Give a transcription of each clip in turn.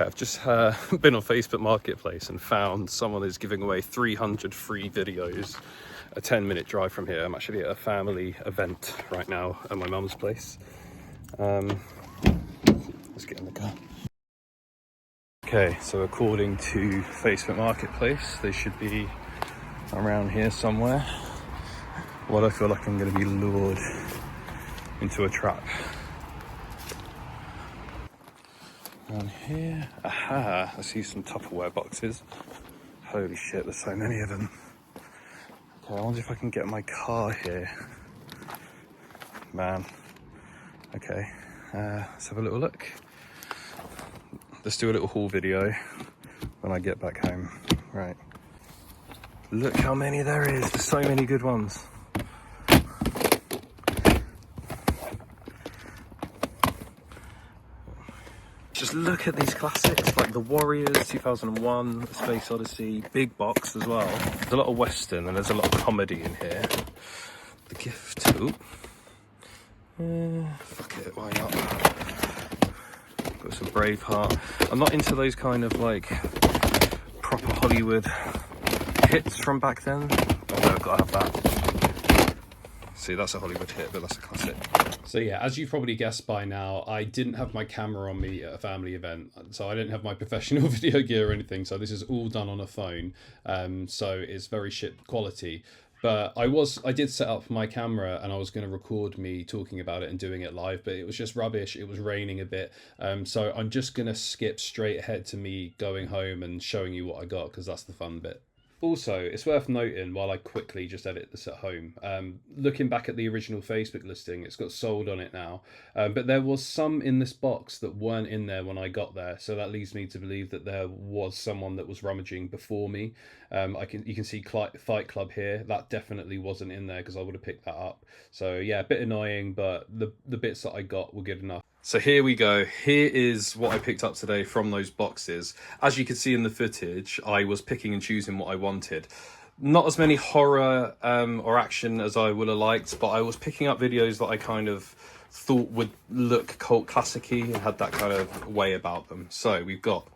I've just been on Facebook Marketplace and found someone is giving away 300 free videos, a 10-minute drive from here. I'm actually at a family event right now at my mum's place. Let's get in the car. Okay, so according to Facebook Marketplace, they should be around here somewhere. Well, I feel like I'm going to be lured into a trap. Down here, aha, I see some Tupperware boxes. Holy shit, there's so many of them. Okay, I wonder if I can get my car here. Man. Okay, let's have a little look. Let's do a little haul video when I get back home. Right. Look how many there is. There's so many good ones. Just look at these classics, like The Warriors, 2001, A Space Odyssey, big box as well. There's a lot of Western and there's a lot of comedy in here. The Gift, ooh. Fuck it, why not? Got some Braveheart. I'm not into those kind of like proper Hollywood hits from back then. Although I've got to have that. See, that's a Hollywood hit, but that's a classic. So yeah, as you've probably guessed by now, I didn't have my camera on me at a family event. So I didn't have my professional video gear or anything. So this is all done on a phone. So it's very shit quality. But I did set up my camera and I was going to record me talking about it and doing it live, but it was just rubbish. It was raining a bit. So I'm just going to skip straight ahead to me going home and showing you what I got, because that's the fun bit. Also, it's worth noting, while I quickly just edit this at home, looking back at the original Facebook listing, it's got sold on it now. But there was some in this box that weren't in there when I got there. So that leads me to believe that there was someone that was rummaging before me. You can see Fight Club here. That definitely wasn't in there because I would have picked that up. So yeah, a bit annoying, but the bits that I got were good enough. So here we go. Here is what I picked up today from those boxes. As you can see in the footage, I was picking and choosing what I wanted. Not as many horror or action as I would have liked, but I was picking up videos that I kind of thought would look cult classic-y and had that kind of way about them. So we've got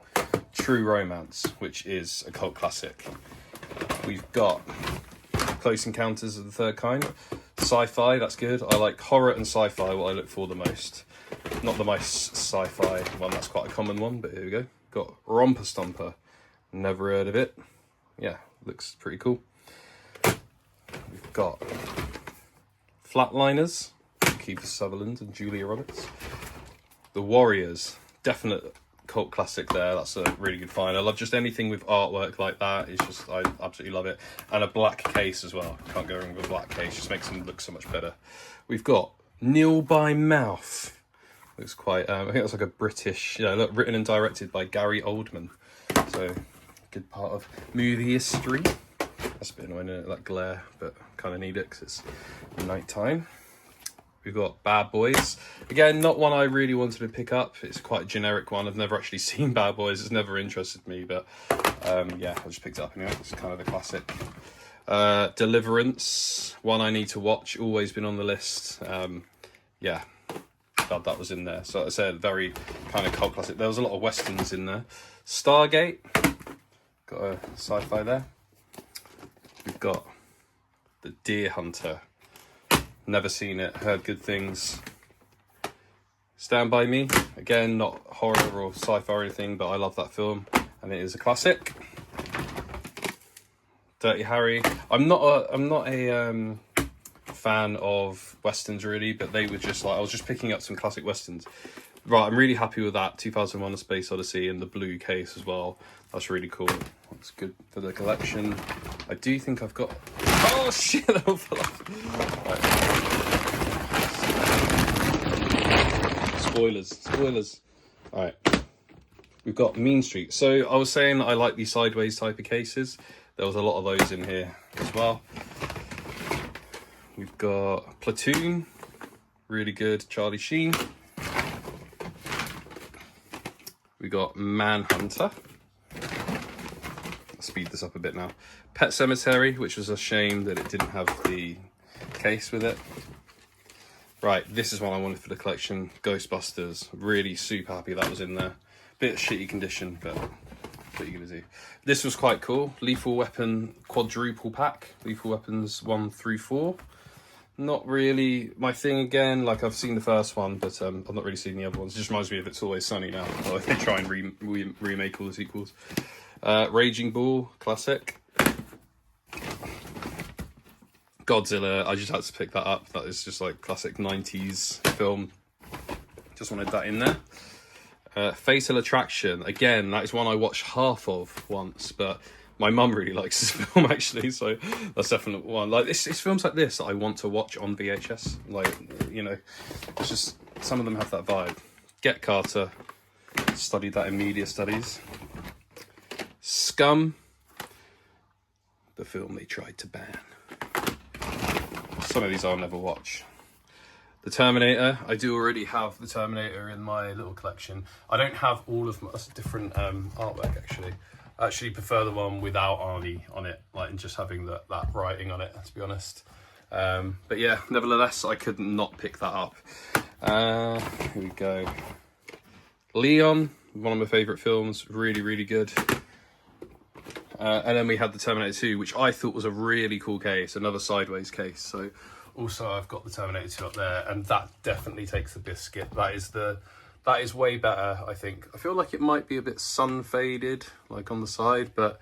True Romance, which is a cult classic. We've got Close Encounters of the Third Kind. Sci-fi, that's good. I like horror and sci-fi, what I look for the most. Not the most sci-fi one, that's quite a common one, but here we go. Got Romper Stomper. Never heard of it. Yeah, looks pretty cool. We've got Flatliners, Kiefer Sutherland and Julia Roberts. The Warriors, definite cult classic there. That's a really good find. I love just anything with artwork like that. It's just, I absolutely love it. And a black case as well. Can't go wrong with a black case, just makes them look so much better. We've got Nil by Mouth. Looks quite, I think that's like a British, look, written and directed by Gary Oldman. So, good part of movie history. That's a bit annoying, isn't it? That glare, but kind of need it because it's night time. We've got Bad Boys. Again, not one I really wanted to pick up. It's quite a generic one. I've never actually seen Bad Boys. It's never interested me, but yeah, I just picked it up anyway. It's kind of a classic. Deliverance, one I need to watch. Always been on the list. Yeah. Glad that was in there. So like I said, very kind of cult classic. There was a lot of westerns in there. Stargate, got a sci-fi there. We've got The Deer Hunter. Never seen it, heard good things. Stand By Me, again, not horror or sci-fi or anything, but I love that film and it is a classic. Dirty Harry. I'm not a fan of westerns really, but they were just like, I was just picking up some classic westerns. Right, I'm really happy with that. 2001: A Space Odyssey in the blue case as well. That's really cool. That's good for the collection. I do think I've got, oh shit, that all fell off. Right. Spoilers. All right, we've got Mean Street. So I was saying that I like these sideways type of cases. There was a lot of those in here as well. We've got Platoon, really good, Charlie Sheen. We got Manhunter. I'll speed this up a bit now. Pet Sematary, which was a shame that it didn't have the case with it. Right, this is one I wanted for the collection. Ghostbusters. Really super happy that was in there. Bit shitty condition, but what are you gonna do? This was quite cool. Lethal Weapon quadruple pack. Lethal Weapons 1 through 4. Not really my thing again. Like, I've seen the first one, but I've not really seen the other ones. It just reminds me of It's Always Sunny now. Like, they try and remake all the sequels. Raging Bull, classic. Godzilla, I just had to pick that up. That is just like classic 90s film. Just wanted that in there. Fatal Attraction, again, that is one I watched half of once, but my mum really likes this film actually, so that's definitely one. Like, it's films like this that I want to watch on VHS. Like, you know, it's just, some of them have that vibe. Get Carter, studied that in media studies. Scum, the film they tried to ban. Some of these I'll never watch. The Terminator, I do already have the Terminator in my little collection. I don't have all of my, that's a different artwork actually. I actually prefer the one without Arnie on it, like, and just having that writing on it, to be honest. But yeah, nevertheless, I could not pick that up. Here we go. Leon, one of my favourite films, really, really good. And then we had the Terminator 2, which I thought was a really cool case, another sideways case. So also I've got the Terminator 2 up there, and that definitely takes the biscuit. That is way better, I think. I feel like it might be a bit sun faded, like on the side, but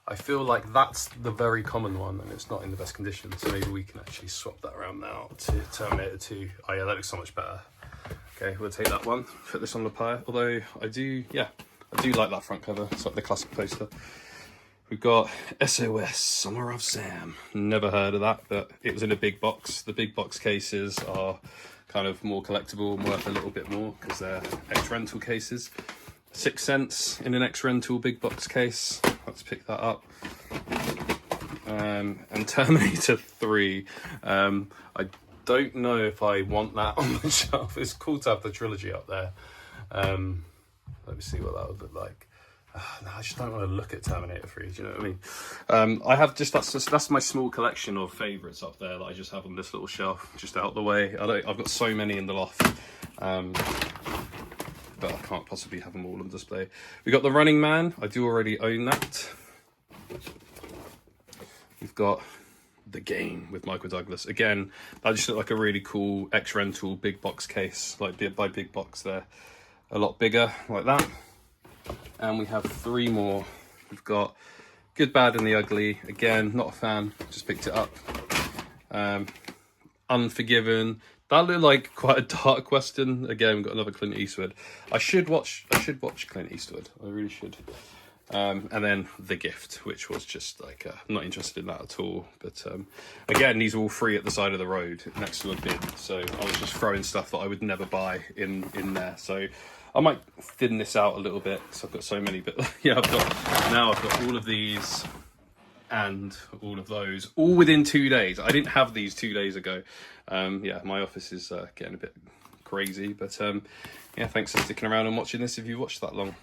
I feel like that's the very common one, and it's not in the best condition. So maybe we can actually swap that around now to Terminator 2. Oh yeah, that looks so much better. Okay, we'll take that one, put this on the pile. Although I do like that front cover. It's like the classic poster. We've got SOS, Summer of Sam. Never heard of that, but it was in a big box. The big box cases are kind of more collectible and worth a little bit more because they're ex-rental cases. 6 cents in an ex-rental big box case. Let's pick that up. And Terminator 3. I don't know if I want that on the shelf. It's cool to have the trilogy up there. Let me see what that would look like. No, I just don't want to look at Terminator 3, do you know what I mean? I have that's my small collection of favourites up there that I just have on this little shelf, just out the way. I've got so many in the loft, but I can't possibly have them all on display. We got The Running Man, I do already own that. We've got The Game with Michael Douglas. Again, that just looked like a really cool ex-rental big box case, like by big box there. A lot bigger, like that. And we have 3 more. We've got Good, Bad and the Ugly. Again, not a fan, just picked it up. Unforgiven. That looked like quite a dark western. Again, we've got another Clint Eastwood. I should watch Clint Eastwood. I really should. And then The Gift, which was just like, I'm not interested in that at all. But again, these are all free at the side of the road next to a bin. So I was just throwing stuff that I would never buy in there. So I might thin this out a little bit because I've got so many, but yeah, I've got all of these and all of those, all within 2 days. I didn't have these 2 days ago. Yeah, my office is getting a bit crazy, but yeah, thanks for sticking around and watching this if you watched that long.